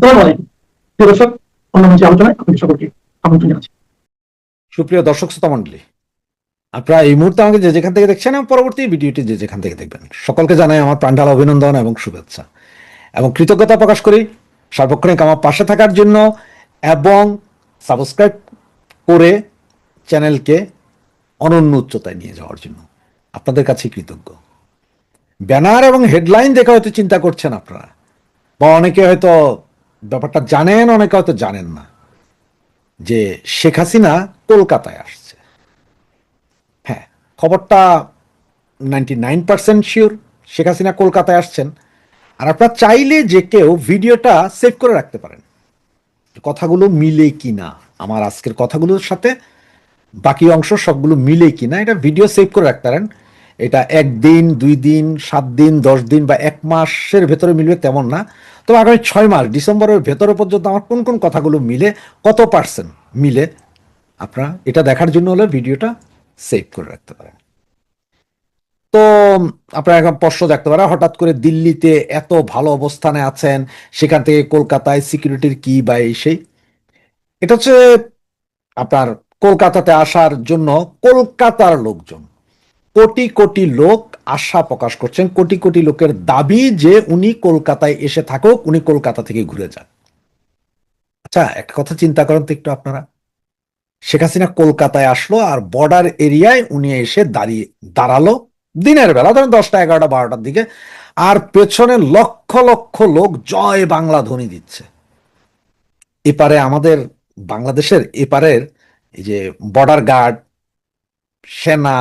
আসসালামু আলাইকুম প্রিয় দর্শক, অন্য মঞ্চে আলোচনায় আপনাদের সকলকে আমন্ত্রণ জানাচ্ছি। সুপ্রিয় দর্শক শ্রোতা মণ্ডলী, আপনারা এই মুহূর্তে আমাকে যে যেখান থেকে দেখছেন এবং পরবর্তী ভিডিওটি যে যেখান থেকে দেখবেন, সকলকে জানাই আমার প্রাণঢাল অভিনন্দন এবং শুভেচ্ছা এবং কৃতজ্ঞতা প্রকাশ করি সার্বক্ষণিক আমার পাশে থাকার জন্য এবং সাবস্ক্রাইব করে চ্যানেলকে অনন্য উচ্চতায় নিয়ে যাওয়ার জন্য আপনাদের কাছে কৃতজ্ঞ। ব্যানার এবং হেডলাইন দেখে হয়তো চিন্তা করছেন আপনারা, বা অনেকে হয়তো ব্যাপারটা জানেন, অনেকে হয়তো জানেন না যে শেখ হাসিনা কলকাতায় আসছে। হ্যাঁ, খবরটা 99% শিওর শেখ হাসিনা কলকাতায় আসছেন। আর আপনারা চাইলে যে কেউ ভিডিওটা সেভ করে রাখতে পারেন, কথাগুলো মিলে কি না, আমার আজকের কথাগুলোর সাথে বাকি অংশ সবগুলো মিলে কি না, এটা ভিডিও সেভ করে রাখতে পারেন। এটা 1 দিন 2 দিন 7 দিন 10 দিন বা 1 মাসের ভেতরে মিলবে তেমন না, তবে আগামী 6 মাস ডিসেম্বরের ভেতরে পর্যন্ত আমার কোন কোন কথাগুলো মিলে, কত পার্সেন্ট মিলে, আপনারা এটা দেখার জন্য হলে ভিডিওটা সেভ করে রাখতে পারেন। তো আপনারা এখন প্রশ্ন দেখতে পারেন, হঠাৎ করে দিল্লিতে এত ভালো অবস্থানে আছেন, সেখান থেকে কলকাতায় সিকিউরিটির কি বা এই সেই। এটা হচ্ছে আপনার কলকাতাতে আসার জন্য কলকাতার লোকজন, কোটি কোটি লোক আশা প্রকাশ করছেন, কোটি কোটি লোকের দাবি যে উনি কলকাতায় এসে থাকুক, উনি কলকাতা থেকে ঘুরে যান। আচ্ছা, একটা কথা চিন্তা করেন তো একটু আপনারা, শেখ হাসিনা কলকাতায় আসলো আর বর্ডার এরিয়ায় উনি এসে দাঁড়ালো দিনের বেলা, ধরেন 10টা 11টা 12টার দিকে, আর পেছনে লক্ষ লক্ষ লোক জয় বাংলা ধ্বনি দিচ্ছে। এপারে আমাদের বাংলাদেশের এপারের এই যে বর্ডার গার্ড, সেনা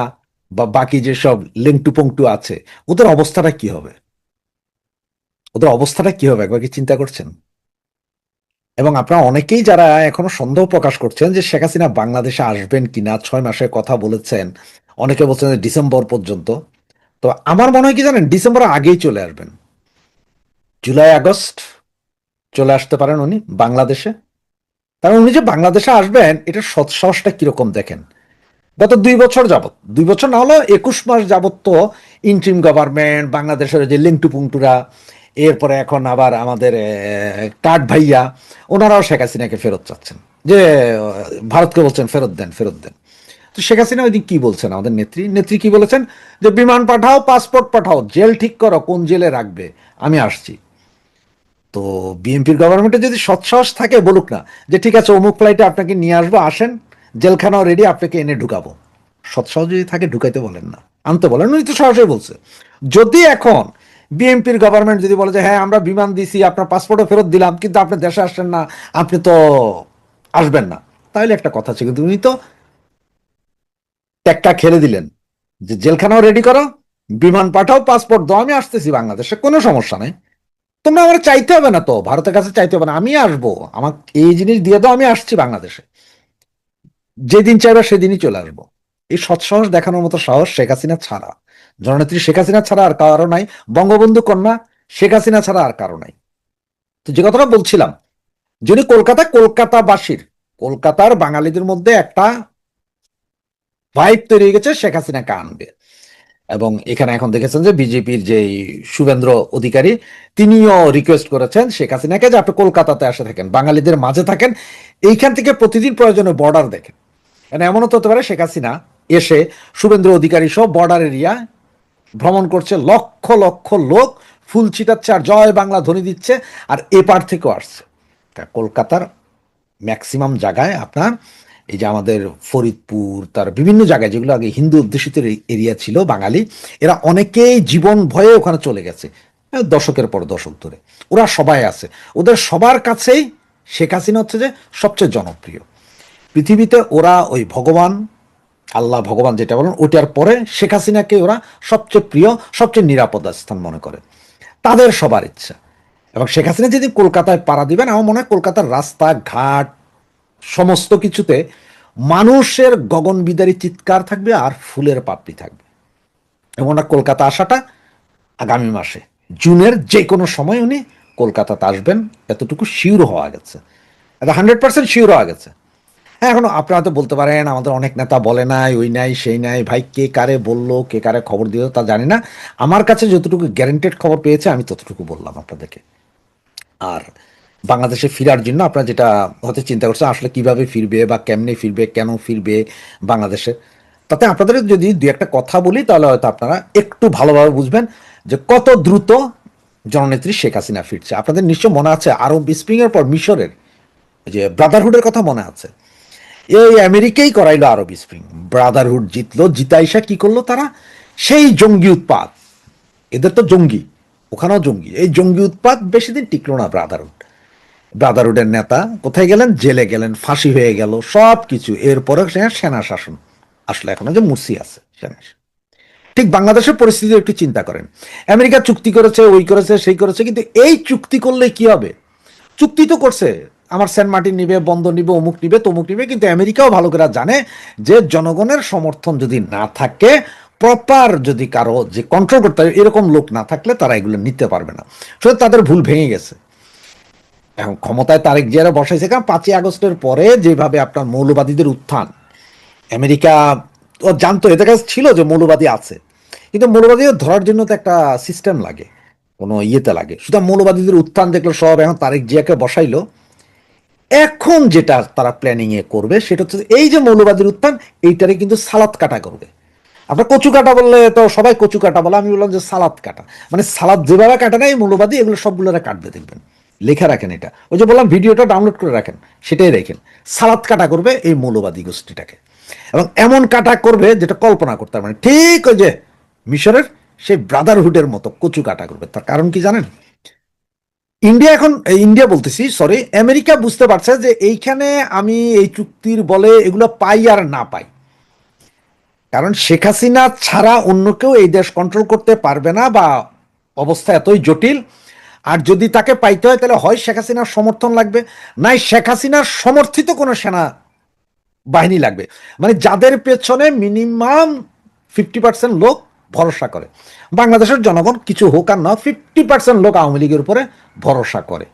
বা বাকি যেসব লেংটু পংটু আছে, ওদের অবস্থাটা কি হবে? ওদের অবস্থাটা কি হবে একবার কি চিন্তা করছেন? এবং আপনারা অনেকেই যারা এখনো সন্দেহ প্রকাশ করছেন যে শেখ হাসিনা বাংলাদেশে আসবেন কিনা, 6 মাসের কথা বলেছেন, অনেকে বলছেন যে ডিসেম্বর পর্যন্ত। তো আমার মনে হয় কি জানেন, ডিসেম্বরের আগেই চলে আসবেন, জুলাই আগস্ট চলে আসতে পারেন উনি বাংলাদেশে। কারণ উনি যে বাংলাদেশে আসবেন, এটার সৎসাহসটা কিরকম দেখেন। গত 2 বছর যাবত, 2 বছর না হলো 21 মাস যাবত তো ইন্ট্রিম গভর্নমেন্ট, বাংলাদেশের যে লিঙ্কটু পুংটুরা, এরপরে এখন আবার আমাদের কাঠ ভাইয়া, ওনারাও শেখ হাসিনাকে ফেরত চাচ্ছেন, যে ভারতকে বলছেন ফেরত দেন ফেরত দেন। তো শেখ হাসিনা ওই দিন কি বলছেন, আমাদের নেত্রী কি বলেছেন, যে বিমান পাঠাও, পাসপোর্ট পাঠাও, জেল ঠিক করো, কোন জেলে রাখবে, আমি আসছি। তো বিএনপির গভর্নমেন্টে যদি সৎসাহস থাকে, বলুক না যে ঠিক আছে অমুক ফ্লাইটে আপনাকে নিয়ে আসবো, আসেন, জেলখানাও রেডি, আপনাকে এনে ঢুকাবো। সৎসাহস যদি থাকে ঢুকাইতে বলেন না, আনতে বলেন। উনি তো সহজেই বলছে। যদি এখন বিএনপির গভর্নমেন্ট যদি বলে যে হ্যাঁ আমরা বিমান দিছি, আপনার পাসপোর্টও ফেরত দিলাম, কিন্তু আপনি দেশে আসছেন না, আপনি তো আসবেন না, তাহলে একটা কথা আছে। কিন্তু উনি তো টেক্কা খেলে দিলেন যে জেলখানাও রেডি করো, বিমান পাঠাও, পাসপোর্ট দাও, আমি আসতেছি বাংলাদেশে, কোনো সমস্যা নাই, তোমরা আমার চাইতে হবে না, তো ভারতের কাছে চাইতে হবে না, আমি আসবো, আমাকে এই জিনিস দিয়ে দাও, আমি আসছি বাংলাদেশে, যেদিন চাইবে সেদিনই চলে আসবো। এই সৎসাহস দেখানোর মতো সাহস শেখ হাসিনা ছাড়া, জননেত্রী শেখ হাসিনা ছাড়া আর কারো নাই, বঙ্গবন্ধু কন্যা শেখ হাসিনা ছাড়া আর কারো নাই। তো যে কথাটা বলছিলাম, যদি কলকাতাবাসীর, কলকাতার বাঙালিদের মধ্যে একটা ভাইব তৈরি হয়ে গেছে শেখ হাসিনাকে আনবে। এবং এখানে এখন দেখেছেন যে বিজেপির যে শুভেন্দ্র অধিকারী, তিনিও রিকোয়েস্ট করেছেন শেখ হাসিনাকে যে আপনি কলকাতাতে আসে থাকেন, বাঙালিদের মাঝে থাকেন, এইখান থেকে প্রতিদিন প্রয়োজনে বর্ডার দেখেন। মানে এমনও তো হতে পারে শেখ হাসিনা এসে শুভেন্দ্র অধিকারী সহ বর্ডার এরিয়া ভ্রমণ করছে, লক্ষ লক্ষ লোক ফুল ছিটাচ্ছে আর জয় বাংলা ধ্বনি দিচ্ছে, আর এপার থেকেও আসছে। কলকাতার ম্যাক্সিমাম জায়গায় আপনার এই যে আমাদের ফরিদপুর, তার বিভিন্ন জায়গায় যেগুলো আগে হিন্দু অধ্যুষিত এরিয়া ছিল বাঙালি, এরা অনেকেই জীবন ভয়ে ওখানে চলে গেছে, দশকের পর দশক ধরে ওরা সবাই আছে। ওদের সবার কাছেই শেখ হাসিনা হচ্ছে যে সবচেয়ে জনপ্রিয় পৃথিবীতে। ওরা ওই ভগবান, আল্লাহ ভগবান যেটা বলেন, ওটার পরে শেখ হাসিনাকে ওরা সবচেয়ে প্রিয়, সবচেয়ে নিরাপদ স্থান মনে করে, তাদের সবার ইচ্ছা। এবং শেখ হাসিনা যদি কলকাতায় পাড়া দিবেন, আমার মনে হয় কলকাতার রাস্তাঘাট সমস্ত কিছুতে মানুষের গগনবিদারী চিৎকার থাকবে আর ফুলের পাপড়ি থাকবে। এবং ওনার কলকাতা আসাটা আগামী মাসে জুনের যে কোনো সময় উনি কলকাতাতে আসবেন, এতটুকু শিওর হওয়া গেছে, এটা 100% শিওর হওয়া গেছে। হ্যাঁ, এখন আপনারা তো বলতে পারেন আমাদের অনেক নেতা বলে নাই, ওই নাই সেই নাই, ভাই কে কারে বললো, কে কারে খবর দিল তা জানি না, আমার কাছে যতটুকু গ্যারান্টেড খবর পেয়েছে আমি ততটুকু বললাম আপনাদেরকে। আর বাংলাদেশে ফেরার জন্য আপনারা যেটা হয়তো চিন্তা করছেন আসলে কিভাবে ফিরবে বা কেমনে ফিরবে, কেন ফিরবে বাংলাদেশে, তাতে আপনাদের যদি দু একটা কথা বলি তাহলে হয়তো আপনারা একটু ভালোভাবে বুঝবেন যে কত দ্রুত জননেত্রী শেখ হাসিনা ফিরছে। আপনাদের নিশ্চয় মনে আছে আরব স্প্রিংয়ের পর মিশরের যে ব্রাদারহুডের কথা মনে আছে, এই আমেরিকাই করাইলো আরব স্প্রিং, ব্রাদারহুড জিতলো, জিতাইসা কি করলো তারা, সেই জঙ্গি উৎপাত, এদের তো জঙ্গি, ওখানেও জঙ্গি, এই জঙ্গি উৎপাত বেশি দিন টিকলো না। ব্রাদারহুডের নেতা কোথায় গেলেন, জেলে গেলেন, ফাঁসি হয়ে গেল, সব কিছু। এরপরে সেনা শাসন আসলে, এখনো যে মুরসি আছে সেনা। ঠিক বাংলাদেশের পরিস্থিতি একটু চিন্তা করেন, আমেরিকা চুক্তি করেছে, ওই করেছে, সেই করেছে, কিন্তু এই চুক্তি করলে কি হবে? চুক্তি তো করছে, আমার সেন্ট মার্টিন নিবে, বন্ধ নিবে, অমুক নিবে, তমুক নিবে, কিন্তু আমেরিকাও ভালো করে জানে যে জনগণের সমর্থন যদি না থাকে, প্রপার যদি কারো যে কন্ট্রোল করতে হবে এরকম লোক না থাকলে তারা এগুলো নিতে পারবে না। শুধু তাদের ভুল ভেঙে গেছে। এখন ক্ষমতায় তারেক জিয়ারা বসাইছে, কারণ 5ই আগস্টের পরে যেভাবে আপনার মৌলবাদীদের উত্থান, আমেরিকা ও জানতো, এদের কাছে ছিল যে মৌলবাদী আছে, কিন্তু মৌলবাদীদের ধরার জন্য তো একটা সিস্টেম লাগে, কোনো ইয়েতে লাগে। সুতরাং মৌলবাদীদের উত্থান দেখলো সব, এখন তারেক জিয়াকে বসাইলো। এখন যেটা তারা প্ল্যানিং এ করবে সেটা হচ্ছে এই যে মৌলবাদীর উত্থান, এইটারে কিন্তু সালাদ কাটা করবে। আপনার কচু কাটা বললে তো সবাই কচু কাটা বলে, আমি বললাম যে সালাদ কাটা, মানে সালাদ যেভাবে কাটা না এই মৌলবাদী এগুলো সবগুলো কাটবে, দেখবেন লেখা রাখেন এটা, ওই যে বললাম ভিডিওটা ডাউনলোড করে রাখেন, সেটাই রেখেন। সালাদ কাটা করবে এই মৌলবাদী গোষ্ঠীটাকে, এবং এমন কাটা করবে যেটা কল্পনা করতে পারবেন, ঠিক ওই যে মিশরের সেই ব্রাদারহুডের মতো কচু কাটা করবে। তার কারণ কি জানেন? ইন্ডিয়া এখন, ইন্ডিয়া বলতেছি সরি, আমেরিকা বুঝতে পারছে যে এইখানে আমি এই চুক্তির বলে এগুলো পাই আর না পাই, কারণ শেখ হাসিনা ছাড়া অন্য কেউ এই দেশ কন্ট্রোল করতে পারবে না, বা অবস্থা এতই জটিল। আর যদি তাকে পাইতে হয় তাহলে হয় শেখ হাসিনার সমর্থন লাগবে, নাই শেখ হাসিনার সমর্থিত কোনো সেনা বাহিনী লাগবে, মানে যাদের পেছনে মিনিমাম 50% লোক ভরসা করে। বাংলাদেশের জনগণ কিছু হোক আর না, 50% লোক আওয়ামী লীগের উপরে ভরসা করে,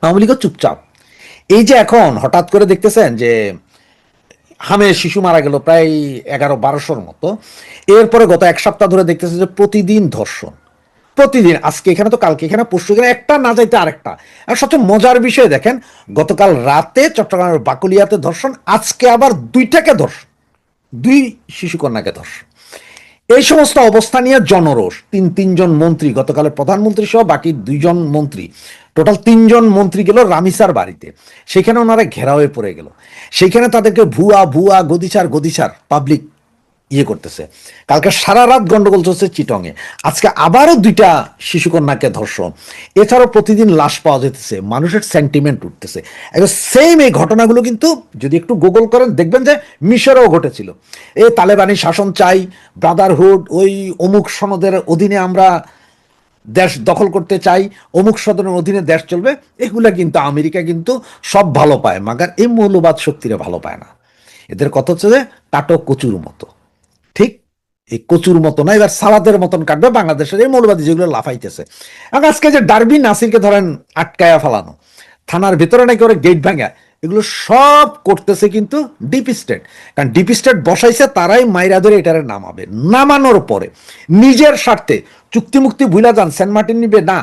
আওয়ামী লীগও চুপচাপ। এই যে এখন হঠাৎ করে দেখতেছেন যে হামে শিশু মারা গেল প্রায় 1100-1200 মতো, এরপরে গত এক সপ্তাহ ধরে দেখতেছে যে প্রতিদিন ধর্ষণ, প্রতিদিন, আজকে এখানে তো কালকে এখানে, পরশু এখানে, একটা না যাইতে আরেকটা। আর সবচেয়ে মজার বিষয় দেখেন, গতকাল রাতে চট্টগ্রামের বাকুলিয়াতে ধর্ষণ, আজকে আবার 2টাকে ধর্ষণ, 2 শিশুকন্যাকে ধর্ষণ। এই সমস্ত অবস্থা নিয়ে জনরোষ, তিনজন মন্ত্রী, গতকালের প্রধানমন্ত্রী সহ বাকি 2জন মন্ত্রী, টোটাল 3জন মন্ত্রী গেল রামিসার বাড়িতে, সেখানে ওনারা ঘেরা হয়ে পড়ে গেল, সেখানে তাদেরকে ভুয়া ভুয়া গদিচার পাবলিক ইয়ে করতেছে। কালকে সারা রাত গন্ডগোল চলছে চিটংয়ে, আজকে আবারও 2টা শিশুকন্যাকে ধর্ষণ, এছাড়াও প্রতিদিন লাশ পাওয়া যেতেছে, মানুষের সেন্টিমেন্ট উঠতেছে। একদম সেম এই ঘটনাগুলো কিন্তু যদি একটু গুগল করেন দেখবেন যে মিশরেও ঘটেছিল। এই তালেবানি শাসন চাই, ব্রাদারহুড, ওই অমুক সনদের অধীনে আমরা দেশ দখল করতে চাই, অমুক সদনের অধীনে দেশ চলবে, এগুলা কিন্তু আমেরিকা কিন্তু সব ভালো পায়, মাগার এই মৌলবাদ শক্তিরা ভালো পায় না। এদের কথা হচ্ছে যে কাটো কচুর মতো, ঠিক এই কচুর মতো না, এবার সালাদের মতন কাটবে বাংলাদেশের এই মৌলবাদী যেগুলো লাফাইতেছে। এবং আজকে যে ডারবি নাসিরকে ধরেন আটকায়া ফেলানো, থানার ভিতরে নাকি ওরা গেট ভাঙা, এগুলো সব করতেছে কিন্তু ডিপ স্টেট। কারণ ডিপ স্টেট বসাইছে তারাই মাইরা ধরে এটারে নামাবে, নামানোর পরে নিজের স্বার্থে চুক্তি মুক্তি ভুলা যান, সেন্ট মার্টিন নিবে না,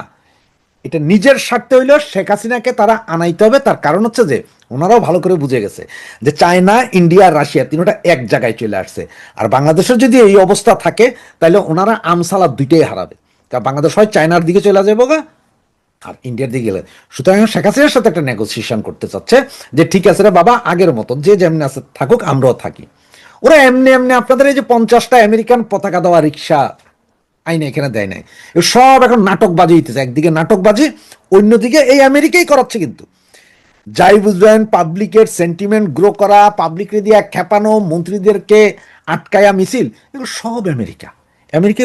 এটা নিজের স্বার্থে হইলেও শেখ হাসিনাকে তারা আনাইতে হবে। তার কারণ হচ্ছে যে ওনারাও ভালো করে বুঝে গেছে যে চায়না, ইন্ডিয়া, রাশিয়া তিনটা এক জায়গায় চলে আসছে, আর বাংলাদেশের যদি এই অবস্থা থাকে তাহলে ওনারা আমসালাদ 2টাই হারাবে। কারণ বাংলাদেশ হয় চায়নার দিকে চলে যাবো গা, আর ইন্ডিয়ার দিকে গেলে। সুতরাং শেখ হাসিনার সাথে একটা নেগোসিয়েশন করতে চাচ্ছে যে ঠিক আছে রে বাবা, আগের মতন যে যেমনি আছে থাকুক, আমরাও থাকি। ওরা এমনি এমনি আপনাদের এই যে 50টা আমেরিকান পতাকা দেওয়া রিক্সা আইনে এখানে দেয় নাই, সব এখন নাটকবাজি হইতেছে, একদিকে নাটকবাজি, অন্যদিকে এই আমেরিকাই করাচ্ছে। কিন্তু যাই বুঝবেন, পাবলিকের সেন্টিমেন্ট গ্রো করা, পাবলিকরে দিয়ে খেপানো, মন্ত্রীদেরকে আটকায়া মিছিল, এগুলো সব আমেরিকা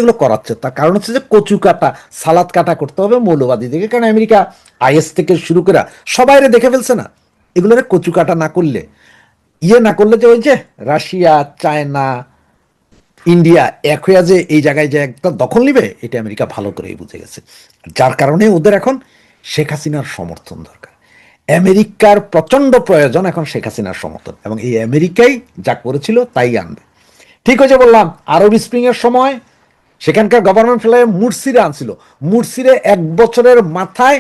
এগুলো করাচ্ছে। তার কারণ হচ্ছে যে কচু কাটা, সালাদ কাটা করতে হবে মৌলবাদী থেকে, কারণ আমেরিকা আইএস থেকে শুরু করে সবাইরে দেখে ফেলছে না, এগুলোরে কচু কাটা না করলে, ইয়ে না করলে, যে ওই যে রাশিয়া, চায়না, ইন্ডিয়া এক হইয়া যে এই জায়গায় যে একটা দখল নিবে, এটা আমেরিকা ভালো করেই বুঝে গেছে। যার কারণে ওদের এখন শেখ হাসিনার সমর্থন দরকার, আমেরিকার প্রচন্ড প্রয়োজন এখন শেখ হাসিনার সমর্থন, এবং এই আমেরিকাই যা করেছিল তাই আনবে। ঠিক হয়েছে বললাম, আরব স্প্রিং এর সময় সেখানকার গভর্নমেন্ট ফেলে মুরসিরে আনছিল, মুরসিরে 1 বছরের মাথায়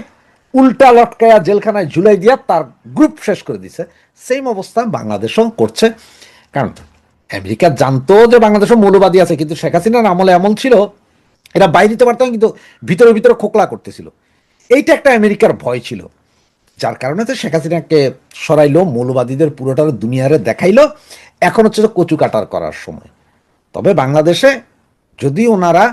উল্টা লটকায়া জেলখানায় ঝুলাই দিয়া তার গ্রুপ শেষ করে দিছে। সেম অবস্থা বাংলাদেশও করছে। কারণ আমেরিকা জানতো যে বাংলাদেশও মৌলবাদী আছে, কিন্তু শেখ হাসিনার আমলে এমন ছিল এরা বাইরে দিতে পারতাম, কিন্তু ভিতরে ভিতরে খোকলা করতেছিল। এইটা একটা আমেরিকার ভয় ছিল, যার কারণে তো শেখ হাসিনাকে সরাইলো, মৌলবাদীদের পুরোটার দুনিয়ারে দেখাইলো। এখন হচ্ছে কচু কাটার করার সময়। তবে বাংলাদেশে যদি ওনারা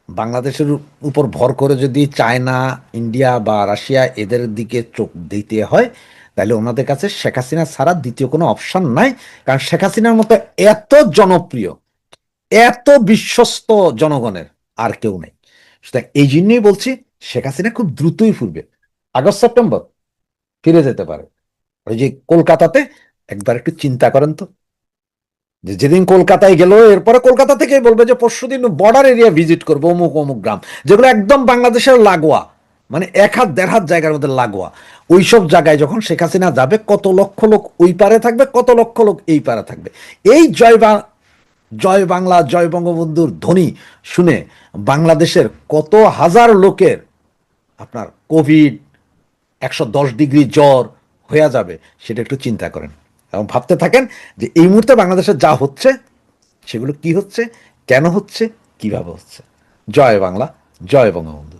বাংলাদেশের উপর ভর করে যদি চায়না, ইন্ডিয়া বা রাশিয়া এদের দিকে চোখ দিতে হয়, তাহলে ওনাদের কাছে শেখ হাসিনা ছাড়া দ্বিতীয় কোনো অপশন নাই। কারণ শেখ হাসিনার মতো এত জনপ্রিয়, এত বিশ্বস্ত জনগণের আর কেউ নেই। সুতরাং এই জন্যই বলছি শেখ হাসিনা খুব দ্রুতই ফিরবে, আগস্ট সেপ্টেম্বর ফিরে যেতে পারে। ওই যে কলকাতাতে একবার একটু চিন্তা করেন তো, যে যেদিন কলকাতায় গেল এরপরে কলকাতা থেকে বলবে যে পরশুদিন বর্ডার এরিয়া ভিজিট করবো অমুক অমুক গ্রাম, যেগুলো একদম বাংলাদেশের লাগোয়া, মানে 1 হাত 1.5 হাত জায়গার মধ্যে লাগোয়া। ওইসব জায়গায় যখন শেখ হাসিনা যাবে, কত লক্ষ লোক ওই পারে থাকবে, কত লক্ষ লোক এই পারে থাকবে। এই জয় বাংলা, জয় বঙ্গবন্ধুর ধ্বনি শুনে বাংলাদেশের কত হাজার লোকের আপনার কোভিড, 110 ডিগ্রি জ্বর হয়ে যাবে, সেটা একটু চিন্তা করেন এবং ভাবতে থাকেন যে এই মুহূর্তে বাংলাদেশে যা হচ্ছে সেগুলো কি হচ্ছে, কেন হচ্ছে, কিভাবে হচ্ছে। জয় বাংলা, জয় বঙ্গবন্ধু।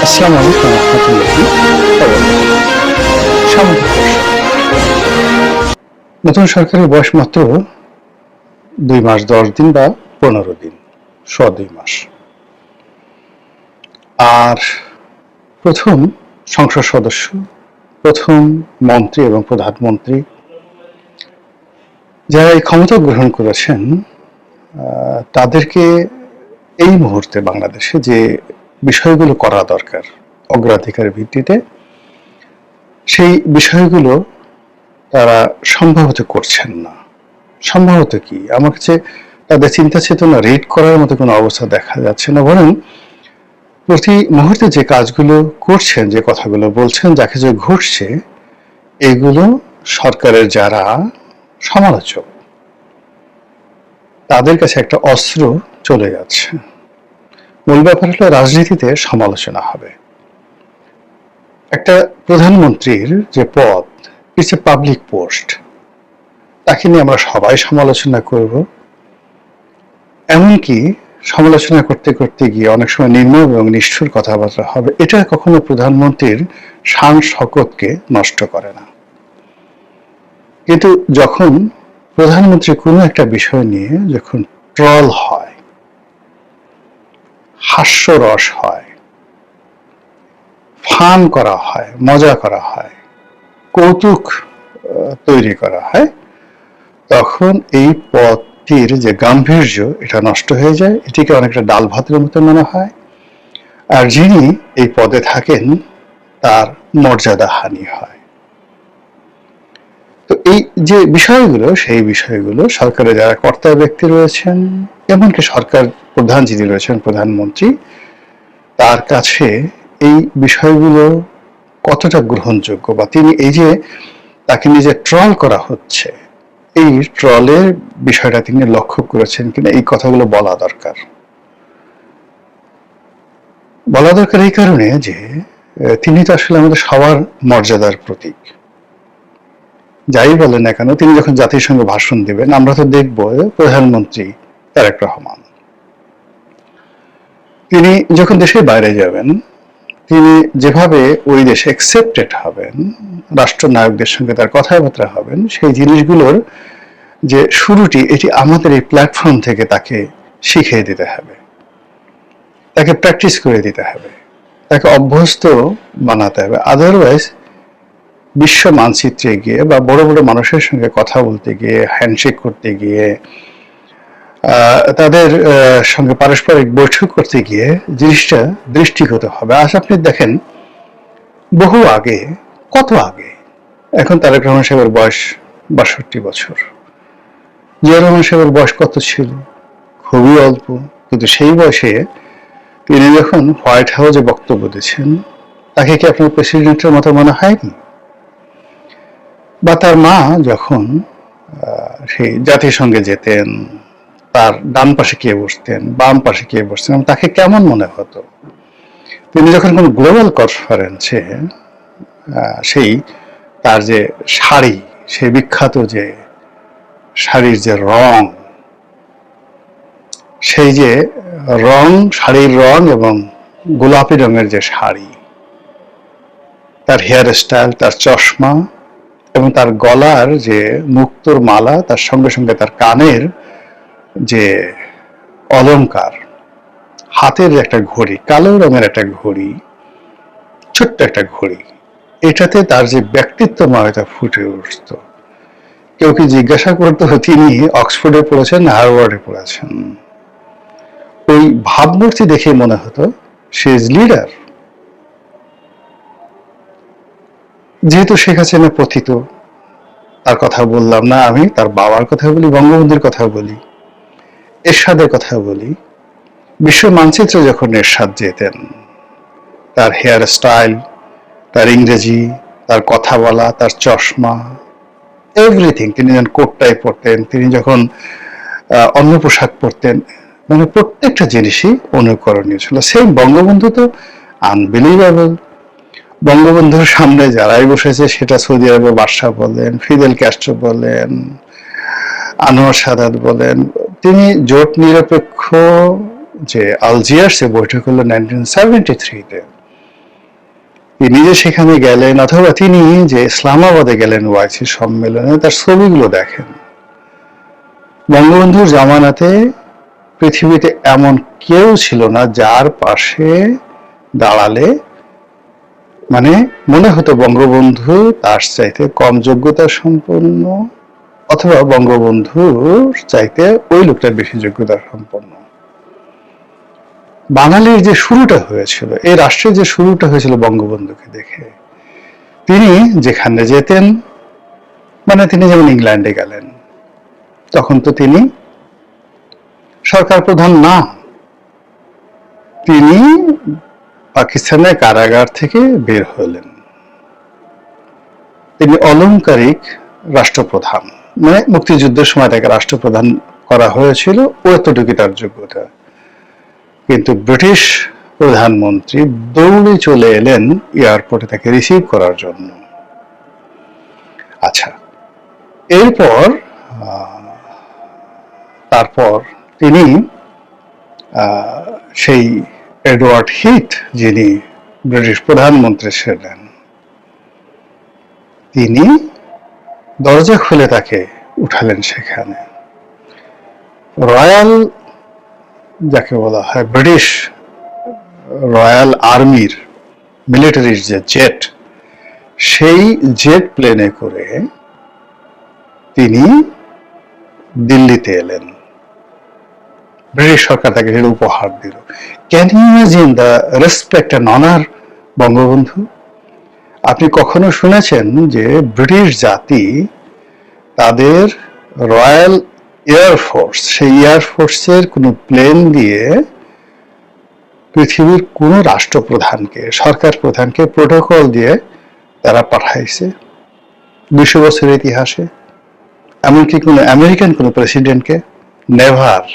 আসসালামু আলাইকুম রহমতুল্লাহি। নতুন সরকারের বয়স মাত্র 2 মাস 10 দিন বা 15 দিন, 2 মাস। আর প্রথম সংসদ সদস্য, প্রথম মন্ত্রী এবং প্রধানমন্ত্রী যারা এই ক্ষমতা গ্রহণ করেছেন, তাদেরকে এই মুহূর্তে বাংলাদেশে যে বিষয়গুলো করা দরকার অগ্রাধিকারের ভিত্তিতে, সেই বিষয়গুলো তারা সম্ভবত করছেন না। সম্ভবত কি, আমার কাছে তাদের চিন্তা চেতনা রিড করার মতো কোনো অবস্থা দেখা যাচ্ছে না, বরং প্রতি মুহূর্তে যে কাজগুলো করছেন, যে কথাগুলো বলছেন, যা কিছু ঘটছে, এগুলো সরকারের যারা সমালোচক তাদের কাছে একটা অস্ত্র চলে যাচ্ছে। মূল ব্যাপার হলো রাজনীতিতে সমালোচনা হবে। একটা প্রধানমন্ত্রীর যে পদ, ইটস এ পাবলিক পোস্ট, তাকে নিয়ে আমরা সবাই সমালোচনা করব। এমনকি সমালোচনা করতে করতে গিয়ে অনেক সময় নির্মম এবং নিষ্ঠুর কথাবার্তা হবে। এটা কখনো প্রধানমন্ত্রীর শান শকতকে নষ্ট করে না। কিন্তু যখন প্রধানমন্ত্রী কোনো একটা বিষয় নিয়ে যখন ট্রল হয়, হাস্যরস হয়, ফান করা হয়, মজা করা হয়, কৌতুক তৈরি করা হয়, তখন এই পদটির যে গাম্ভীর্য, এটা নষ্ট হয়ে যায়। এটিকে অনেকটা ডাল ভাতের মতো মনে হয়। আর যিনি এই পদে থাকেন তার মর্যাদা হানি হয়। তো এই যে বিষয়গুলো, সেই বিষয়গুলো সরকারে যারা কর্তা ব্যক্তি রয়েছেন, এমনকি সরকার প্রধান যিনি রয়েছেন, প্রধানমন্ত্রী, তার কাছে এই বিষয়গুলো কতটা গ্রহণযোগ্য, বা তিনি এই যে তাকে নিজে ট্রল করা হচ্ছে, এই ট্রলের বিষয়টা তিনি লক্ষ্য করেছেন কিনা, এই কথাগুলো বলা দরকার। বলা দরকার এই কারণে যে তিনি তো আসলে আমাদের সবার মর্যাদার প্রতীক। যাই বলেন না কেন, তিনি যখন জাতিসংঘে ভাষণ দিবেন, আমরা তো দেখব প্রধানমন্ত্রী তারেক রহমান, তিনি যখন দেশের বাইরে যাবেন, তিনি যেভাবে ওই দেশে অ্যাকসেপ্টেড হবেন, রাষ্ট্রনায়কদের সঙ্গে তার কথাবার্তা হবেন, সেই জিনিসগুলোর যে শুরুটি, এটি আমাদের এই প্ল্যাটফর্ম থেকে তাকে শিখিয়ে দিতে হবে, তাকে প্র্যাকটিস করে দিতে হবে, তাকে অভ্যস্ত বানাতে হবে। আদারওয়াইজ বিশ্ব মানচিত্রে গিয়ে বা বড় বড় মানুষের সঙ্গে কথা বলতে গিয়ে, হ্যান্ডশেক করতে গিয়ে, তাদের সঙ্গে পারস্পরিক বৈঠক করতে গিয়ে জিনিসটা দৃষ্টিগত হবে। আজ আপনি দেখেন, বহু আগে, কত আগে, এখন তারেক রহমান সাহেবের বয়স 62 বছর, জিয়া রহমান সাহেবের বয়স কত ছিল? খুবই অল্প। কিন্তু সেই বয়সে তিনি যখন হোয়াইট হাউসে বক্তব্য দিচ্ছেন, তাকে কি আপনার প্রেসিডেন্টের মতো মনে হয়নি? বা তার মা যখন সেই জাতিসংঘে যেতেন, তার ডান পাশে কে বসতেন, বাম পাশে কে বসতেন, এবং তাকে কেমন মনে হতো। তিনি যখন কোন গ্লোবাল কনফারেন্সে সেই তার যে শাড়ি, সেই বিখ্যাত যে শাড়ির যে রং, সেই যে রং, শাড়ির রং এবং গোলাপি রঙের যে শাড়ি, তার হেয়ার স্টাইল, তার চশমা এবং তার গলার যে মুক্তোর মালা, তার সঙ্গে সঙ্গে তার কানের যে অলংকার, হাতের একটা ঘড়ি, কালো রঙের একটা ঘড়ি, ছোট্ট একটা ঘড়ি, এটাতে তার যে ব্যক্তিত্বময়তা ফুটে উঠত। কেউ কি জিজ্ঞাসা করতো তিনি অক্সফোর্ডে পড়েছেন না হার্ভার্ডে পড়েছেন, ওই ভাবমূর্তি দেখে মনে হতো সে ইজ লিডার। যেহেতু শেখ হাসিনা পতিত, তার কথা বললাম না, আমি তার বাবার কথা বলি, বঙ্গবন্ধুর কথা বলি, এরশাদের কথা বলি। বিশ্ব মানচিত্রে যখন এরশাদ যেতেন, তার হেয়ার স্টাইল, তার ইংরেজি, তার কথা বলা, তার চশমা, এভরিথিং, তিনি যখন কোটটাই পরতেন, তিনি যখন অন্য পোশাক পরতেন, মানে প্রত্যেকটা জিনিসই অনুকরণীয় ছিল। সেই বঙ্গবন্ধু তো আনবিলিভেবল। বঙ্গবন্ধুর সামনে যারাই বসেছে, সেটা সৌদি আরবের বাদশাহ বলেন, ফিদেল ক্যাস্ট্রো বলেন, আনোয়ার সাদাত বলেন, তিনি জোট নিরপেক্ষ যে আলজিয়ার্সে বৈঠক হলো 1973-তে, তিনি যে সেখানে গেলেন, অথবা তিনি যে ইসলামাবাদে গেলেন ওআইসি সম্মেলনে, তার ছবিগুলো দেখেন। বঙ্গবন্ধুর জামানাতে পৃথিবীতে এমন কেউ ছিল না যার পাশে দাঁড়ালে মানে মনে হতো বঙ্গবন্ধু তার চাইতে কম যোগ্যতা সম্পন্ন, অথবা বঙ্গবন্ধুর চাইতে ওই লোকটার বেশি যোগ্যতা সম্পন্ন। বাঙালির যে শুরুটা হয়েছিল, এই রাষ্ট্রের যে শুরুটা হয়েছিল বঙ্গবন্ধুকে দেখে। তিনি যেখানে যেতেন, মানে তিনি যেমন ইংল্যান্ডে গেলেন, তখন তো তিনি সরকার প্রধান না, তিনি পাকিস্তানের কারাগার থেকে বের হলেন, তিনি অলংকারিক রাষ্ট্রপ্রধান, মানে মুক্তিযুদ্ধের সময় তাকে রাষ্ট্রপ্রধান করা হয়েছিল, এতটুকু তার যোগ্যতা। কিন্তু ব্রিটিশ প্রধানমন্ত্রী দৌড়ে চলে এলেন এয়ারপোর্টে তাকে রিসিভ করার জন্য। আচ্ছা, এরপর তারপর তিনি সেই এডওয়ার্ড হিথ, যিনি ব্রিটিশ প্রধানমন্ত্রী ছিলেন, তিনি দরজা খুলে তাকে উঠালেন সেখানে। রয়্যাল, যাকে বলা হয় ব্রিটিশ রয়্যাল আর্মির মিলিটারির যে জেট, সেই জেট প্লেনে করে তিনি দিল্লিতে এলেন। ব্রিটিশ সরকার তাকে সেটা উপহার দিল। Can you imagine the respect and honour Bangabandhu? আপনি কখনো শুনেছেন যে ব্রিটিশ জাতি তাদের রয়্যাল এয়ারফোর্স, সেই এয়ারফোর্সের কোনো প্লেন দিয়ে পৃথিবীর কোন রাষ্ট্রপ্রধানকে, সরকার প্রধানকে প্রোটোকল দিয়ে তারা পাঠাইছে 200 বছরের ইতিহাসে? এমনকি কোনো আমেরিকান কোনো প্রেসিডেন্টকে নেভার,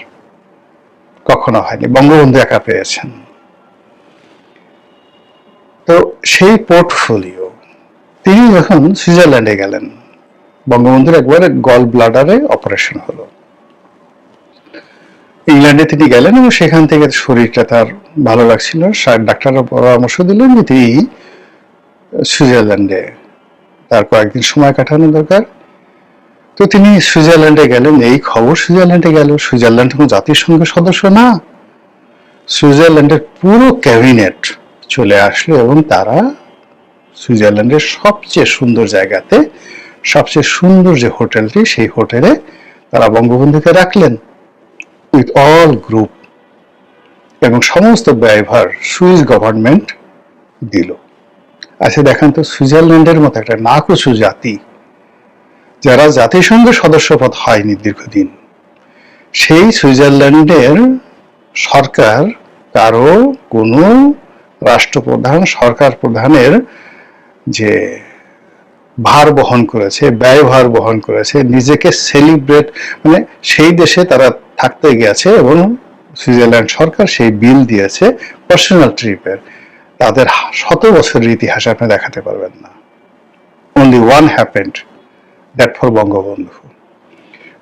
কখনো হয়নি। বঙ্গবন্ধু একা পেয়েছেন। তো সেই পোর্টফোলিও, তিনি যখন সুইজারল্যান্ডে গেলেন, বঙ্গবন্ধুর একবারে গল ব্লাডারে অপারেশন হলো, ইংল্যান্ডে তিনি গেলেন এবং সেখান থেকে শরীরটা তার ভালো লাগছিল, ডাক্তাররা পরামর্শ দিলেন যে তিনি সুইজারল্যান্ডে তার কয়েকদিন সময় কাটানো দরকার। তো তিনি সুইজারল্যান্ডে গেলেন। এই খবর সুইজারল্যান্ডে গেল, সুইজারল্যান্ড কোনো জাতিসংঘের সদস্য না, সুইজারল্যান্ডের পুরো ক্যাবিনেট চলে আসলো এবং তারা সুইজারল্যান্ডের সবচেয়ে সুন্দর জায়গাতে, সবচেয়ে সুন্দর যে হোটেলটি, সেই হোটেলে তারা বঙ্গবন্ধুকে রাখলেন উইথ অল গ্রুপ, এবং সমস্ত ব্যয়ভার সুইস গভর্নমেন্ট দিল। আচ্ছা দেখেন তো, সুইজারল্যান্ডের মতো একটা নাকুচু জাতি, যারা জাতিসংঘের সদস্যপদ হয়নি দীর্ঘদিন, সেই সুইজারল্যান্ডের সরকার কারো কোনো রাষ্ট্রপ্রধান, সরকার প্রধানের যে ভার বহন করেছে, ব্যয়ভার বহন করেছে, নিজেকে সেলিব্রেট, মানে সেই দেশে তারা থাকতে গেছে এবং সুইজারল্যান্ড সরকার সেই বিল দিয়েছে পার্সোনাল ট্রিপের। তাদের 100 বছরের ইতিহাস আপনি দেখাতে পারবেন না। Only one happened, that for Bangabandhu.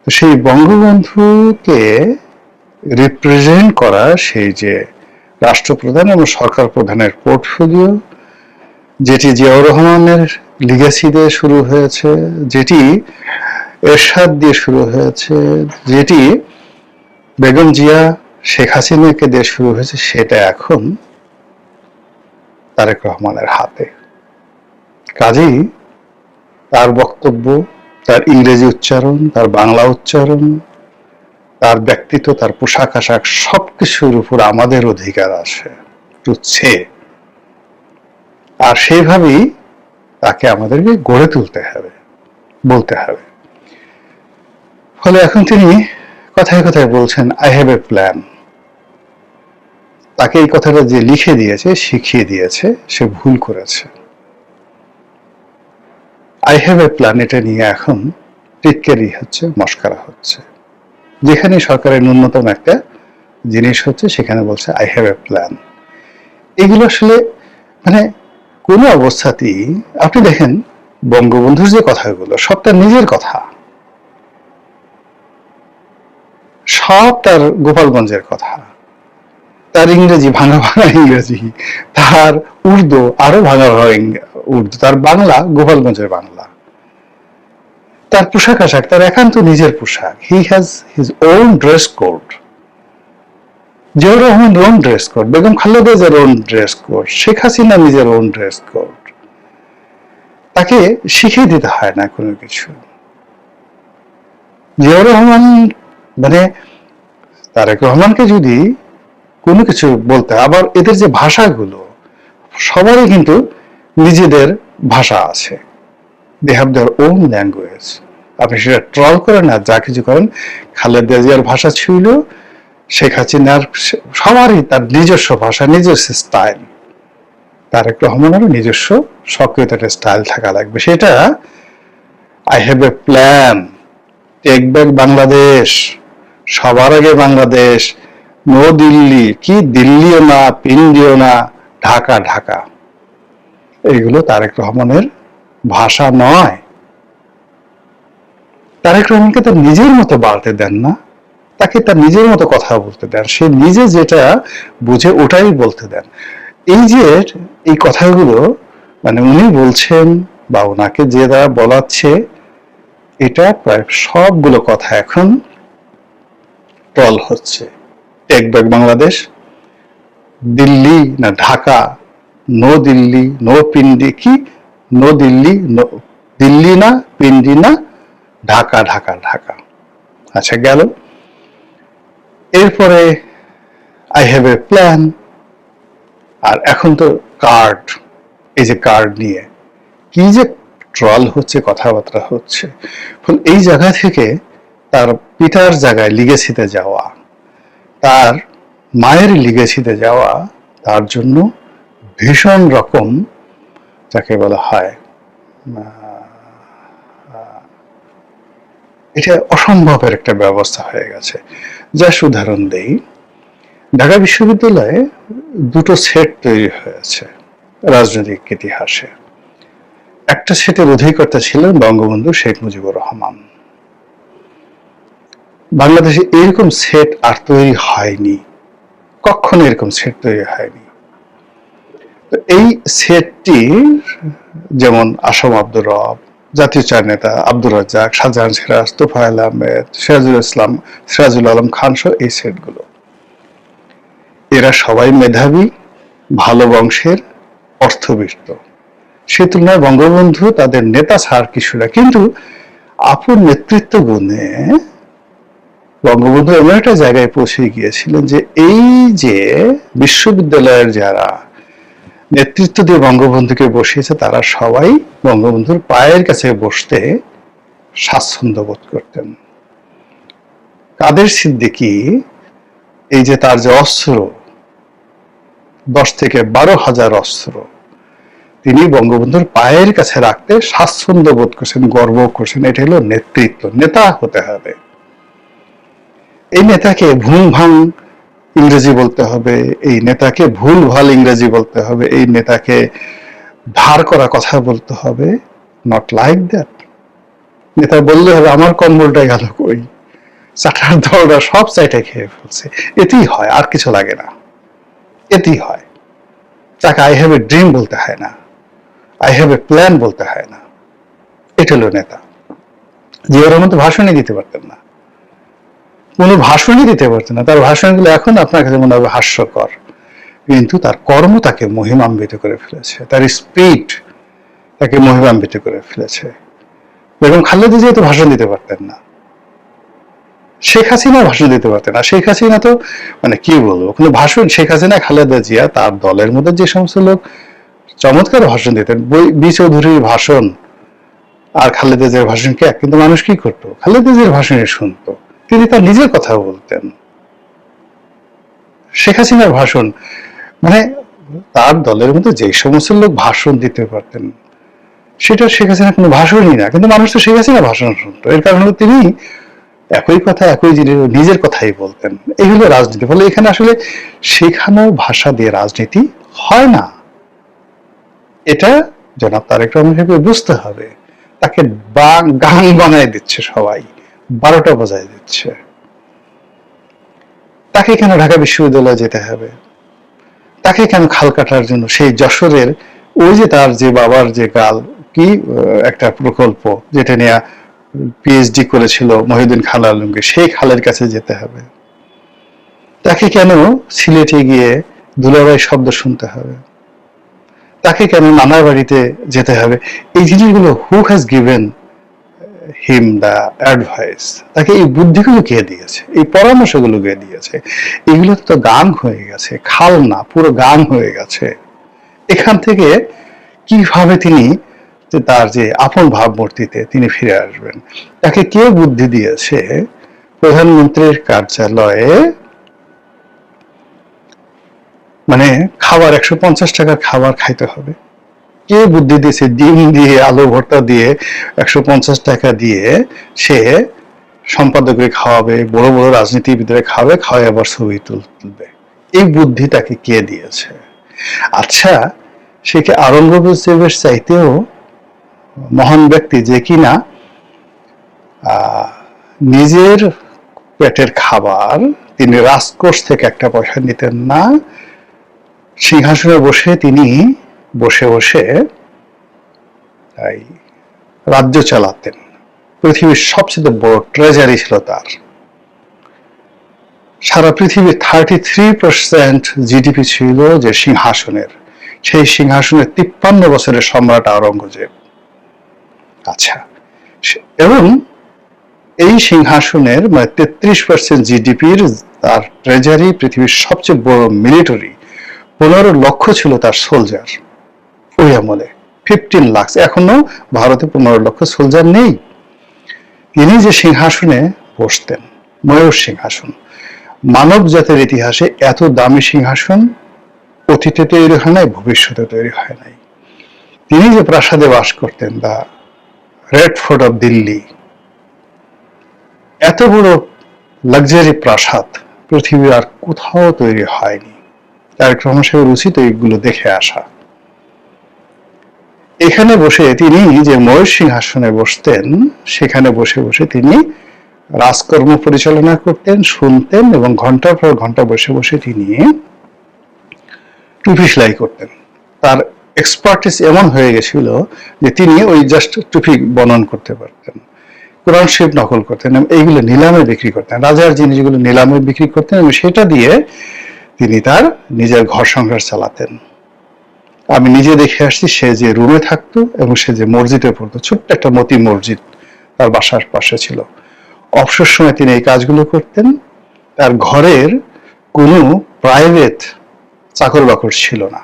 তো সেই বঙ্গবন্ধুকে রিপ্রেজেন্ট করা সেই যে রাষ্ট্রপ্রধান এবং সরকার প্রধানের পোর্টফোলিও, যেটি জিয়াউর রহমানের লিগেসি দিয়ে শুরু হয়েছে, যেটি এরশাদ দিয়ে শুরু হয়েছে, যেটি বেগম জিয়া শেখ হাসিনাকে দিয়ে শুরু হয়েছে, সেটা এখন তারেক রহমানের হাতে। কাজেই তার বক্তব্য, তার ইংরেজি উচ্চারণ, তার বাংলা উচ্চারণ, তার ব্যক্তিত্ব, তার পোশাক আশাক সবকিছুর উপর আমাদের অধিকার আছে, তুচ্ছে। আর সেইভাবেই তাকে আমাদেরকে গড়ে তুলতে হবে, বলতে হবে। ফলে এখন তিনি কথায় কথায় বলছেন আই হ্যাভ এ প্ল্যান। তাকে এই কথাটা যে লিখে দিয়েছে, শিখিয়ে দিয়েছে, সে ভুল করেছে। আই হ্যাভ এ প্ল্যান এটা নিয়ে এখন টিটকারি হচ্ছে, মস্করা হচ্ছে। যেখানে সরকারের ন্যূনতম একটা জিনিস হচ্ছে সেখানে বলছে আই হ্যাভ এ প্ল্যান। এগুলো আসলে মানে কোনো অবস্থাতেই, আপনি দেখেন বঙ্গবন্ধুর যে কথাগুলো সব তার নিজের কথা, সব তার গোপালগঞ্জের কথা, তার ইংরেজি ভাঙা ভাঙা ইংরেজি, তার উর্দু আরো ভাঙা ভাঙা উর্দু, তার বাংলা গোপালগঞ্জের বাংলা, তার পোশাক আশাক তার একান্ত নিজের পোশাক। He has his own dress code. Ziaur Rahman own dress code, Begum Khaleda own dress code, Sheikh Hasina নিজের ওন ড্রেস কোড। তাকে শিখিয়ে দিতে হয় না কোনো কিছু। জিয়াউর রহমান মানে তারেক রহমানকে যদি কোনো কিছু বলতে, আবার এদের যে ভাষাগুলো সবারই কিন্তু নিজেদের ভাষা আছে, they have their own language. আপনি সেটা ট্রল করেন আর যা কিছু করেন, খালেদা জিয়ার ভাষা ছিল, শেখ হাসিনার, সবারই তার নিজস্ব ভাষা, নিজস্ব স্টাইল। তারেক রহমানেরও নিজস্ব সক্রিয়তার স্টাইল থাকা লাগবে। সেটা I have a plan, take back Bangladesh, সবার আগে বাংলাদেশ, নো দিল্লি, কি দিল্লিও না, পিন্ডিও না, ঢাকা ঢাকা, এইগুলো তারেক রহমানের ভাষা নয়। তারেক রহমানকে তার নিজের মতো বাড়তে দেন না, তাকে তার নিজের মতো কথা বলতে দেন, সে নিজে যেটা বুঝে ওটাই বলতে দেন। এই যে এই কথাগুলো মানে উনি বলছেন বা ওনাকে যে দ্বারা বলাচ্ছে, এটা প্রায় সবগুলো কথা এখন ট্রল হচ্ছে। টেক ব্যাক বাংলাদেশ, দিল্লি না ঢাকা, নো দিল্লি, নো পিন্ডি, কি নো দিল্লি, দিল্লি না পিন্ডি না, ঢাকা ঢাকা ঢাকা। আচ্ছা গেল। এরপরে আই হ্যাভ এ প্ল্যান। আর এখন তো কার্ড, এই যে কার্ড নিয়ে কি যে ট্রল হচ্ছে, কথাবার্তা হচ্ছে। এই জায়গা থেকে তার পিতার জায়গায় লিগেসিতে যাওয়া, তার মায়ের লিগেসিতে যাওয়া, তার জন্য ভীষণ রকম যাকে বলা হয় এটা অসম্ভবের একটা ব্যবস্থা হয়ে গেছে। যা উদাহরণ দেই, ঢাকা বিশ্ববিদ্যালয়ে দুটো সেট তৈরি হয়েছে রাজনৈতিক ইতিহাসে। একটা সেটের অধিকর্তা ছিলেন বঙ্গবন্ধু শেখ মুজিবুর রহমান। বাংলাদেশে এরকম সেট আর তৈরি হয়নি, কখনো এরকম সেট তৈরি হয়নি। তো এই সেটটি যেমন আসম আব্দুর রব, জাতীয় চার নেতা আব্দুর রাজ্জাক, শাহজাহান সিরাজ, তোফায়েল আহমেদ, সিরাজুল আলম খান সহ এই সেটগুলো, এরা সবাই মেধাবী, ভালো বংশের, অর্থবিত্ত। সে তুলনায় বঙ্গবন্ধু তাদের নেতা ছাড় কিছুটা, কিন্তু আপুর নেতৃত্ব গুণে বঙ্গবন্ধু এমন একটা জায়গায় পৌঁছে গিয়েছিলেন যে এই যে বিশ্ববিদ্যালয়ের যারা নেতৃত্ব দিয়ে বঙ্গবন্ধুকে বসিয়েছে, তারা সবাই বঙ্গবন্ধুর পায়ের কাছে বসতে স্বাচ্ছন্দ্য বোধ করতেন। কাদের সিদ্দিকী, এই যে তার যে অস্ত্র, 10 থেকে 12 হাজার অস্ত্র, তিনি বঙ্গবন্ধুর পায়ের কাছে রাখতে স্বাচ্ছন্দ্য বোধ করছেন, গর্ব করছেন। এটা হলো নেতৃত্ব। নেতা হতে হবে। এই নেতাকে ভুং ভাং ইংরেজি বলতে হবে, এই নেতাকে ভুল ভাল ইংরেজি বলতে হবে, এই নেতাকে ধার করা কথা বলতে হবে। Not like that. নেতা বললে হবে আমার কম্বলটা গেল কই, চাটার দলরা সব চাইটা খেয়ে ফেলছে। এতেই হয়, আর কিছু লাগে না। এতেই হয়। তাকে আই হ্যাভ এ ড্রিম বলতে হয় না, আই হ্যাভ এ প্ল্যান বলতে হয় না। এটা হলো নেতা। জিয়াউর রহমান তো ভাষণই দিতে পারতেন না, কোনো ভাষণই দিতে পারতেন না। তার ভাষণগুলো এখন আপনার কাছে মনে হবে হাস্যকর, কিন্তু তার কর্ম তাকে মহিমান্বিত করে ফেলেছে, তার স্পিড তাকে মহিমান্বিত করে ফেলেছে। বেগম খালেদা জিয়া তো ভাষণ দিতে পারতেন না, শেখ হাসিনা ভাষণ দিতে পারতেন না। শেখ হাসিনা তো মানে কি বলবো, কোনো ভাষণ, শেখ হাসিনা, খালেদা জিয়া, তার দলের মধ্যে যে সমস্ত লোক চমৎকার ভাষণ দিতেন, বি চৌধুরীর ভাষণ আর খালেদা জিয়ার ভাষণ কি এক? কিন্তু মানুষ কি করতো? খালেদা জিয়ার ভাষণে শুনতো, তিনি তার নিজের কথা বলতেন। শেখ হাসিনার ভাষণ মানে তার দলের মধ্যে যে সমস্ত লোক ভাষণ দিতে পারতেন, সেটা শেখ হাসিনা কোনো ভাষণই না, কিন্তু মানুষ তো শেখ হাসিনা ভাষণ শুনতো। এর কারণ হলো তিনি একই কথা, একই জিনিস নিজের কথাই বলতেন। এই হলো রাজনীতি। ফলে এখানে আসলে শেখানো ভাষা দিয়ে রাজনীতি হয় না। এটা জনাব তারেক রহমান সাহেবকে বুঝতে হবে। তাকে গান বানায় দিচ্ছে সবাই, 12টা বাজায় দিচ্ছে। তাকে কেন ঢাকা বিশ্ববিদ্যালয়ে যেতে হবে? তাকে কেন খাল কাটার জন্য সেই যশোরের ওই যে তার যে বাবার যে গাল কি একটা প্রকল্প যেটা নিয়ে পিএইচডি করেছিল মহিউদ্দিন খান আলমকে, সেই খালের কাছে যেতে হবে? তাকে কেন সিলেটে গিয়ে দুলাভাই শব্দ শুনতে হবে? তাকে কেন নানার বাড়িতে যেতে হবে? এই জিনিসগুলো who has given him the advice? তাকে এই বুদ্ধিগুলো কে দিয়েছে, এই পরামর্শগুলো কে দিয়েছে? এগুলো তো গান হয়ে গেছে, খাল না, পুরো গান হয়ে গেছে। এখান থেকে কিভাবে তিনি তার যে আপন ভাবমূর্তিতে তিনি ফিরে আসবেন? তাকে কে বুদ্ধি দিয়েছে প্রধানমন্ত্রীর কার্যালয়ে মানে খাবার 150 টাকার খাবার খাইতে হবে? কে বুদ্ধি দিয়েছে ডিম দিয়ে আলু ভর্তা দিয়ে 150 টাকা দিয়ে সে সম্পাদককে খাওয়াবে, বড় বড় রাজনীতিবিদরা খাওয়াবে, খাওয়াই আবার ছবি তুলবে? এই বুদ্ধি তাকে কে দিয়েছে? আচ্ছা, সে কি আওরঙ্গজেবের চাইতেও মহান ব্যক্তি, যে কিনা নিজের পেটের খাবার তিনি রাজকোষ থেকে একটা পয়সা নিতেন না, সিংহাসনে বসে তিনি বসে বসে রাজ্য চালাতেন। পৃথিবীর সবচেয়ে বড় ট্রেজারি ছিল তার। সারা পৃথিবীর 33% জিডিপি ছিল যে সিংহাসনের, সেই সিংহাসনের 53 বছরের সম্রাট আওরঙ্গজেব। আচ্ছা, এবং এই সিংহাসনের মানে 33% জিডিপির তার ট্রেজারি, পৃথিবীর সবচেয়ে বড় মিলিটারি, 15 লক্ষ ছিল তার সোলজার ওই আমলে, 15 লাখ। এখনো ভারতে 15 লক্ষ সোলজার নেই। তিনি যে সিংহাসনে বসতেন, ময়ূর সিংহাসন, মানব জাতির ইতিহাসে এত দামি সিংহাসন অতীতে তৈরি হয় নাই, ভবিষ্যতে তৈরি হয় নাই। তিনি যে প্রাসাদে বাস করতেন, দা রেড ফোর্ট অফ দিল্লি, এত বড় লাক্সারি প্রাসাদ পৃথিবীর আর কোথাও তৈরি হয়নি। তারেক রহমান সাহেবের উচিত এইগুলো দেখে আসা। এখানে বসে তিনি যে ময়ূর সিংহাসনে বসতেন, সেখানে বসে বসে তিনি রাজকর্ম পরিচালনা করতেন, শুনতেন, এবং ঘন্টার পর ঘন্টা বসে বসে তিনি টুপি সেলাই করতেন। তার এক্সপার্টিস এমন হয়ে গেছিল যে তিনি ওই জাস্ট টুপি বনন করতে পারতেন, কোরআন শরীফ নকল করতেন, এইগুলো নিলামে বিক্রি করতেন, রাজার জিনিসগুলো নিলামে বিক্রি করতেন, এবং সেটা দিয়ে তিনি তার নিজের ঘর সংসার চালাতেন। আমি নিজে দেখে আসছি, সে যে রুমে থাকতো এবং সে যে মসজিদে পড়তো, ছোট্ট একটা মতি মসজিদ তার বাসার পাশে ছিল, অবসর সময় তিনি এই কাজগুলো করতেন। তার ঘরের কোনো প্রাইভেট চাকর বাকর ছিল না,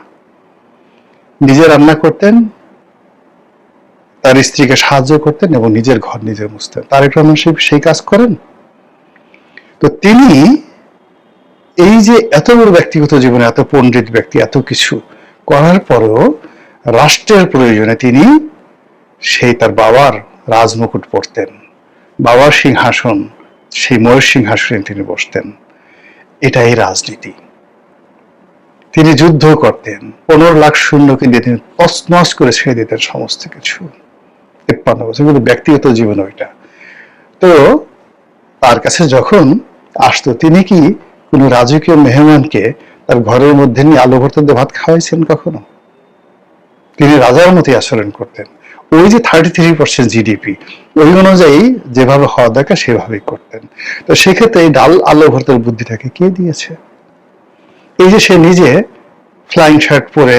নিজে রান্না করতেন, তার স্ত্রীকে সাহায্য করতেন, এবং নিজের ঘর নিজে মুছতেন। তারেক রহমান সেই কাজ করেন। তো তিনি এই যে এত বড় ব্যক্তিগত জীবনে এত পণ্ডিত ব্যক্তি, এত কিছু করার পরেও রাষ্ট্রের প্রয়োজনে তিনি সেই তার বাবার রাজমুকুট পরতেন, বাবার সিংহাসন, সেই ময়ূর সিংহাসনে তিনি বসতেন। এটাই রাজনীতি। তিনি যুদ্ধ করতেন, 15 লাখ সৈন্যকে দিয়ে তিনি তছনছ করে ছেড়ে দিতেন সমস্ত কিছু। 53 বছর, কিন্তু ব্যক্তিগত জীবন ওইটা। তো তার কাছে যখন আসতো, তিনি কি কোন রাজকীয় মেহমানকে তার ঘরের মধ্যে নিয়ে আলু ভর্তা দিয়ে ভাত খাওয়াইছেন কখনো? তিনি রাজার মতোই আচরণ করতেন। ওই যে 33% জিডিপি, ওই অনুযায়ী যেভাবে হওয়া দরকার সেভাবেই করতেন। তো সেক্ষেত্রে এই ডাল আলু ভর্তার বুদ্ধিটাকে কে দিয়েছে? এই যে সে নিজে ফ্লাইং শার্ট পরে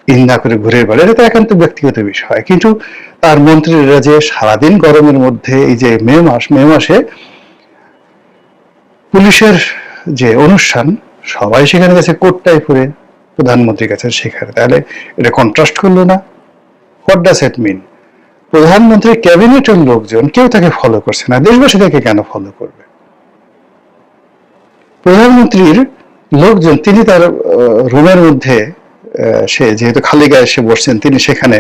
ইন্দা করে ঘুরে বেড়ায়, এটা তো একান্ত ব্যক্তিগত বিষয়। কিন্তু তার মন্ত্রীরা যে সারাদিন গরমের মধ্যে, এই যে মে মাসে পুলিশের যে অনুষ্ঠান, সবাই সেখানে গেছে কোটটাই পরে, প্রধানমন্ত্রীর কাছে সেখানে। তাহলে এটা কন্ট্রাস্ট করলো না? হোয়াট ডাজ ইট মিন? প্রধানমন্ত্রীর ক্যাবিনেটের লোকজন কেউ তাকে ফলো করছে না, দেশবাসী তাকে কেন ফলো করবে? প্রধানমন্ত্রীর লোকজন, তিনি তার রুমের মধ্যে, সে যেহেতু খালি গায়ে এসে বসছেন, তিনি সেখানে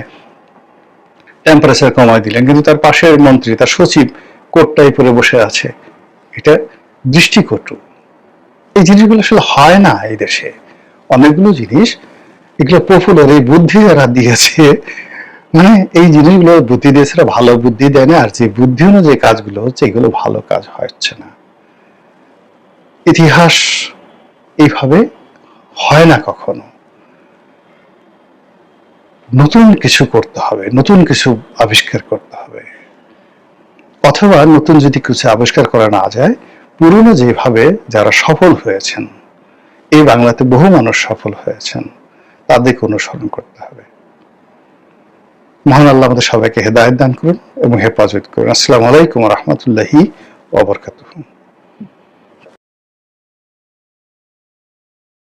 টেম্পারেচার কমায় দিলেন, কিন্তু তার পাশের মন্ত্রী, তার সচিব কোটটাই পরে বসে আছে। এটা দৃষ্টিকটু। এই জিনিসগুলো আসলে হয় না এই দেশে। অনেকগুলো জিনিস, এগুলো পপুলার, এই বুদ্ধি যারা দিয়েছে, মানে এই জিনিসগুলো বুদ্ধি দিয়েছে, ভালো বুদ্ধি দেয় না। আর যে বুদ্ধি অনুযায়ী কাজগুলো হচ্ছে, এগুলো ভালো কাজ হচ্ছে না। ইতিহাস এইভাবে হয় না কখনো। নতুন কিছু করতে হবে, নতুন কিছু আবিষ্কার করতে হবে। অথবা নতুন যদি কিছু আবিষ্কার করা না যায়, পুরনো যেভাবে যারা সফল হয়েছেন, এই বাংলাতে বহু মানুষ সফল হয়েছেন, তাদেরকে অনুসরণ করতে হবে। মহান আল্লাহ আমাদের সবাইকে হেদায়েত দান করুন এবং হেফাজত করুন। আসসালামু আলাইকুম ওয়া রাহমাতুল্লাহি ওয়া বারাকাতুহু।